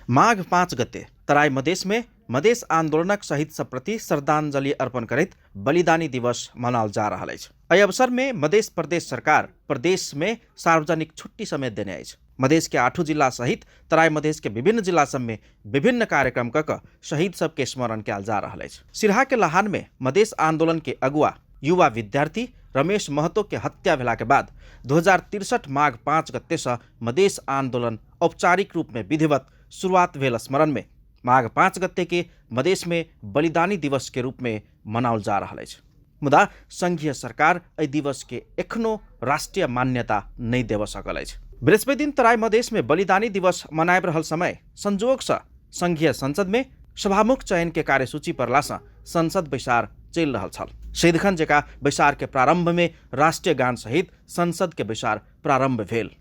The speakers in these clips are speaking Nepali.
माघ 5 गते तराई मधेस में मधेस आंदोलनक शहीद सब प्रति श्रद्धांजलि अर्पण करैत बलिदानी दिवस मनाओल जा रहल अछि। एहि अवसर में मधेश प्रदेश सरकार प्रदेश में सार्वजनिक छुट्टी समेत देने अछि। मधेश के 8 जिला सहित तराई मधेश के विभिन्न जिला सब में विभिन्न कार्यक्रम कऽ शहीद सबके स्मरण कयल जा रहल अछि। सिरहा के लहान में मधेश आंदोलन के अगुआ युवा विद्यार्थी रमेश महतो के हत्या भेला के बाद 2063 माघ 5 गते से मधेश आंदोलन औपचारिक रूप में विधिवत शुरुआत भेल स्मरण में माघ 5 गते के मधेश में बलिदानी दिवस के रूप में मनाओल जा रहल अछि। मुदा संघीय सरकार एहि दिवस के एखनो राष्ट्रीय मान्यता नहीं देव सकल अछि। बृहस्पति दिन तराई मधेश में बलिदानी दिवस मनाएब रहल समय संजोग से संघीय संसद में सभामुख चयन के कार्यसूची पड़ला से संसद बैसार चलि रहल छल। सदिखन जकाँ बैसार के प्रारंभ में राष्ट्रीय गान सहित संसद के बैसार प्रारंभ भेल।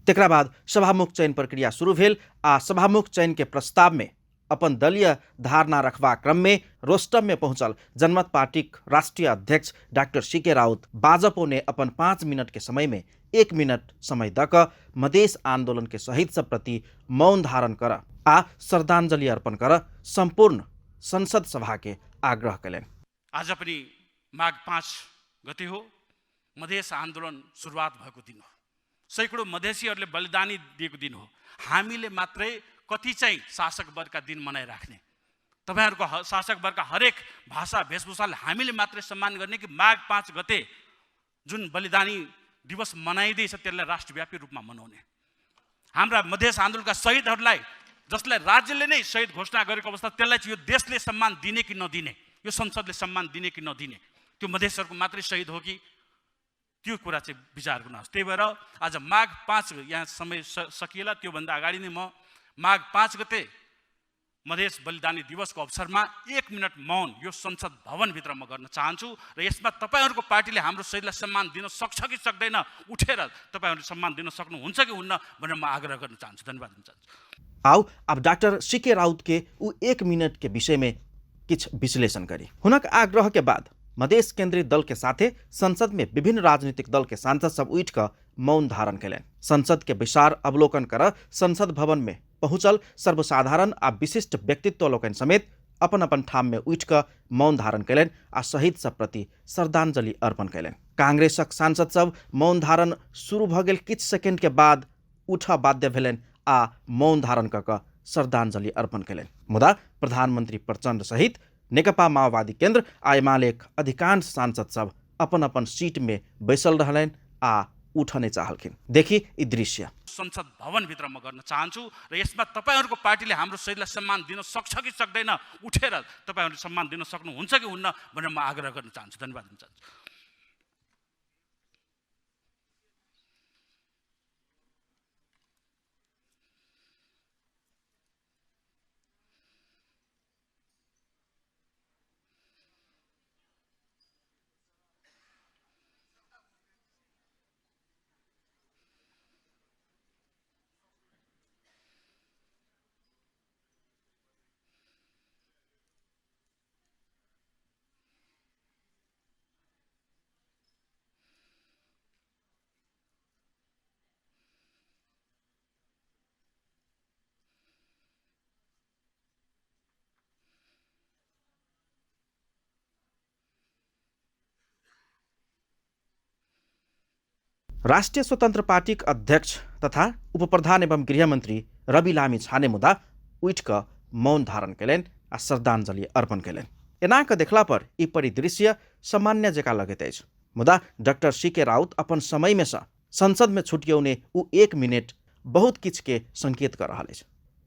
तेकरा बाद सभामुख चयन प्रक्रिया शुरू भेल आ सभामुख चयन के प्रस्ताव में अपन दलीय धारणा रखबा क्रम में रोस्टम में पहुंचल जनमत पार्टी राष्ट्रीय अध्यक्ष डॉक्टर सीके राउत बाजपो ने अपन 5 मिनट के समय में 1 मिनट समय दक मधेश आंदोलन के शहीद सब प्रति मौन धारण कर आ श्रद्धांजलि अर्पण कर संपूर्ण संसद सभा के आग्रह करें। आज पनि माघ 5 गते हो, मधेश आंदोलन सुरुवात भएको दिन हो। सैकडौँ मधेसीहरूले बलिदानी दिएको दिन हो। हामीले मात्रै कति चाहिँ शासक वर्गका दिन मनाइराख्ने, तपाईहरुको शासक वर्गका हरेक भाषा वेशभूषाले हामीले मात्रै सम्मान गर्ने कि माघ 5 गते जुन बलिदानी दिवस मनाइदैछ त्यसलाई राष्ट्रव्यापी रूपमा मनाउने? हाम्रा मधेस आन्दोलनका शहीदहरूलाई जसलाई राज्यले नै शहीद घोषणा गरेको अवस्था त्यसलाई चाहिँ यो देशले सम्मान दिने कि नदिने, यो संसदले सम्मान दिने कि नदिने, त्यो मधेसहरूको मात्रै शहीद हो कि त्यो कुरा चाहिँ विचार गर्नुहोस्। त्यही भएर आज माघ 5 यहाँ समय सकिएला, त्योभन्दा अगाडि नै म माघ 5 गते मधेस बलिदानी दिवसको अवसरमा 1 मिनट मौन यो संसद भवनभित्र म गर्न चाहन्छु र यसमा तपाईहरुको पार्टीले हाम्रो शहीदलाई सम्मान दिन सक्छ कि सक्दैन, उठेर तपाईहरुले सम्मान दिन सक्नुहुन्छ कि हुन्न भनेर म आग्रह गर्न चाहन्छु। धन्यवाद दिन चाहन्छु। आओ अब डॉक्टर सीके राउत के उ 1 मिनट के विषय में किछ विश्लेषण करी। हुनक आग्रह के बाद मधेश केंद्रीय दल के साथे संसद में विभिन्न राजनीतिक दल के सांसद सब उठ कर मौन धारण करें। संसद के विशाल अवलोकन कर संसद भवन में पहुंचल सर्वसाधारण आ विशिष्ट व्यक्तित्व लोकन समेत अपन अपन ठाम में उठ कर मौन धारण करें आ शहीद सब प्रति श्रद्धांजलि अर्पण करें। कांग्रेसक सांसद सब मौन धारण शुरू भ गेल किछ सेकेंड के बाद उठ बाध्य भेलेन आ मौन धारण कर श्रद्धांजलि अर्पण करें। मुदा प्रधानमंत्री प्रचंड सहित नेकपा माओवादी केन्द्र आ एमालेक अधिकांश सांसद सब अपन अपन सीट में बैसल रहलेन आ उठने चाहलखिन। देखि यी दृश्य। संसद भवनभित्र म गर्न चाहन्छु र यसमा तपाईहरुको पार्टीले हाम्रो शहीदलाई सम्मान दिन सक्छ कि सक्दैन, उठेर तपाईहरुले सम्मान दिन सक्नुहुन्छ कि हुन्न भनेर म आग्रह गर्न चाहन्छु। धन्यवाद दिन चाहन्छु। राष्ट्रिय स्वतन्त्र पार्टी अध्यक्ष तथा उपप्रधान एवं गृहमंत्री रवि लामी छाने मुदा उठ कर मौन धारण करें आ श्रद्धांजलि अर्पण करें। एना के देखला पर ई परिदृश्य सामान्य जका लगैत अछि। मुदा डॉक्टर सीके राउत अपन समय में संसद में छुटियौने उ 1 मिनट बहुत किछ के संकेत कर रहा अछि।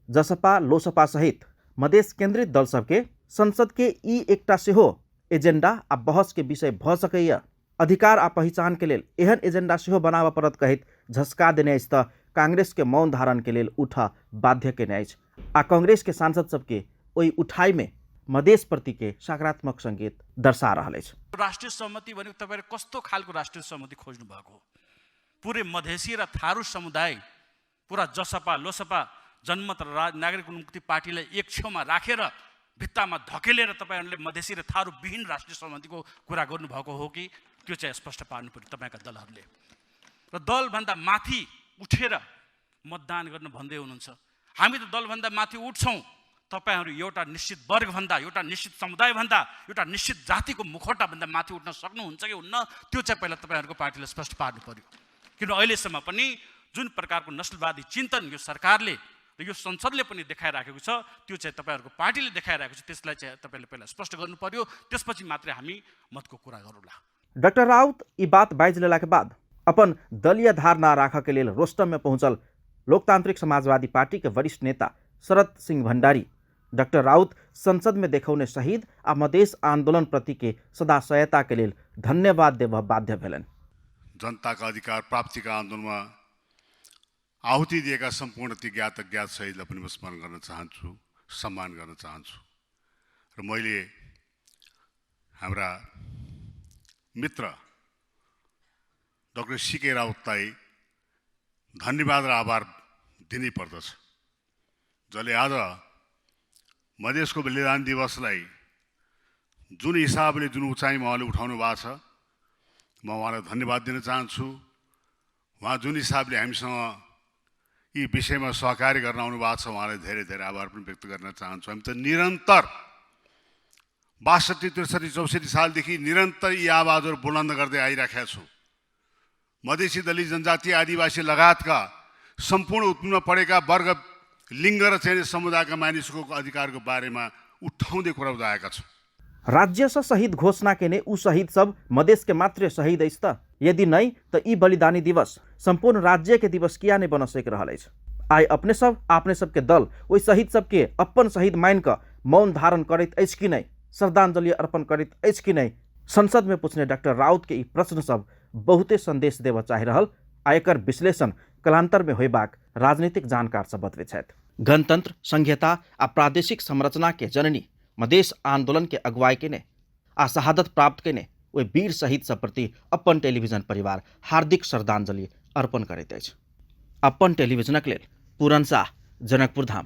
जसपा लोसपा सहित मधेश केंद्रित दल सबके संसद के ई एकटा सेहो एजेंडा आ बहस के विषय भ सकैया। अधिकार आ पहचान के लेल एहन एजेंडा सेहो बनाबऽ पड़त कहित झस्का देने अछि त कांग्रेस के मौन धारण के लेल उठ बाध्य केने अछि आ कांग्रेस के सांसद सबके ओई उठाई में मधेश प्रति के सकारात्मक संकेत दर्शा रहल अछि। राष्ट्रिय सहमति भनेको तपाईहरु कस्तो खालको राष्ट्रिय सहमति खोज्नु भएको हो? पुरै मधेसी र थारू समुदाय, पुरा जसपा लोसपा जनमत र नागरिक मुक्ति पार्टीलाई एक छेउमा राखेर भित्तामा धकेलेर तपाईँहरूले मधेसी र थारूविहीन राष्ट्रिय सहमतिको कुरा गर्नुभएको हो कि त्यो चाहिँ स्पष्ट पार्नु पर्यो तपाईँका दलहरूले। र दलभन्दा माथि उठेर मतदान गर्न भन्दै हुनुहुन्छ। हामी त दलभन्दा माथि उठ्छौँ, तपाईँहरू एउटा निश्चित वर्गभन्दा, एउटा निश्चित समुदायभन्दा, एउटा निश्चित जातिको मुखौटाभन्दा माथि उठ्न सक्नुहुन्छ कि हुन्न, त्यो चाहिँ पहिला तपाईँहरूको पार्टीले स्पष्ट पार्नु पर्यो। किन अहिलेसम्म पनि जुन प्रकारको नस्लवादी चिन्तन यो सरकारले र यो संसदले पनि देखाइराखेको छ, त्यो चाहिँ तपाईँहरूको पार्टीले देखाइरहेको छ, त्यसलाई चाहिँ तपाईँले पहिला स्पष्ट गर्नु पर्यो, त्यसपछि मात्रै हामी मतको कुरा गरौँला। डॉक्टर राउत ई बात बाइज लेला के बाद अपन दलीय धारणा राख के लेल रोस्टम में पहुंचल लोकतांत्रिक समाजवादी पार्टी के वरिष्ठ नेता शरद सिंह भण्डारी डॉक्टर राउत संसद में देखौने शहीद आ मधेस आंदोलन प्रति के सदा सहायता के लेल धन्यवाद देव बाध्य भेलन। जनताका अधिकार प्राप्तिका आन्दोलनमा आहुति दिएका सम्पूर्ण ती ज्ञात अज्ञात शहीदलाई पनि म स्मरण गर्न चाहन्छु, सम्मान गर्न चाहन्छु। र मैले हाम्रा मित्र डाक्टर सीके राउतलाई धन्यवाद र आभार दिनै पर्दछ, जसले आज मधेसको बलिदान दिवसलाई जुन हिसाबले, जुन उचाइमा उहाँले उठाउनु भएको छ, म उहाँलाई धन्यवाद दिन चाहन्छु। उहाँ जुन हिसाबले हामीसँग यी विषयमा सहकार्य गर्न आउनु भएको छ, उहाँलाई धेरै धेरै आभार पनि व्यक्त गर्न चाहन्छु। हामी त निरन्तर 62, 63, 64 सालदेखि निरन्तर यी आवाजहरू बुलन्द गर्दै आइराखेका छौँ। मधेसी, दलित, जनजाति, आदिवासी लगायतका सम्पूर्ण उत्पीडनमा परेका वर्ग, लिङ्ग र चाहिँ समुदायका मानिसको अधिकारको बारेमा उठाउँदै कुरा आएका छौँ। राज्य से शहीद घोषणा केने ऊ शहीद सब मधेस के मात्र शहीद अछि त? यदि नहीं तो ई बलिदानी दिवस संपूर्ण राज्य के दिवस किया नहीं बन सक रहा है? आइ अपने सब के दल वही शहीद सब के अपन शहीद मान का मौन धारण करत अछि कि नहीं, श्रद्धांजलि अर्पण करत अछि कि नहीं? संसद में पूछने डॉक्टर राउत के ई प्रश्न सब बहुते संदेश देव चाहि रहल। आयकर विश्लेषण कलांतर में होबाक राजनीतिक जानकार सब बतवे छथि। गणतंत्र, संघीयता आ प्रादेशिक संरचना के जननी मधेस आंदोलन के अगुवाई के ने आ शहादत प्राप्त के ने वे वीर शहीद सब प्रति अपन टेलीविजन परिवार हार्दिक श्रद्धांजलि अर्पण करैत अछि। अपन टेलीविजनक लेल पूरन शाह, जनकपुर धाम।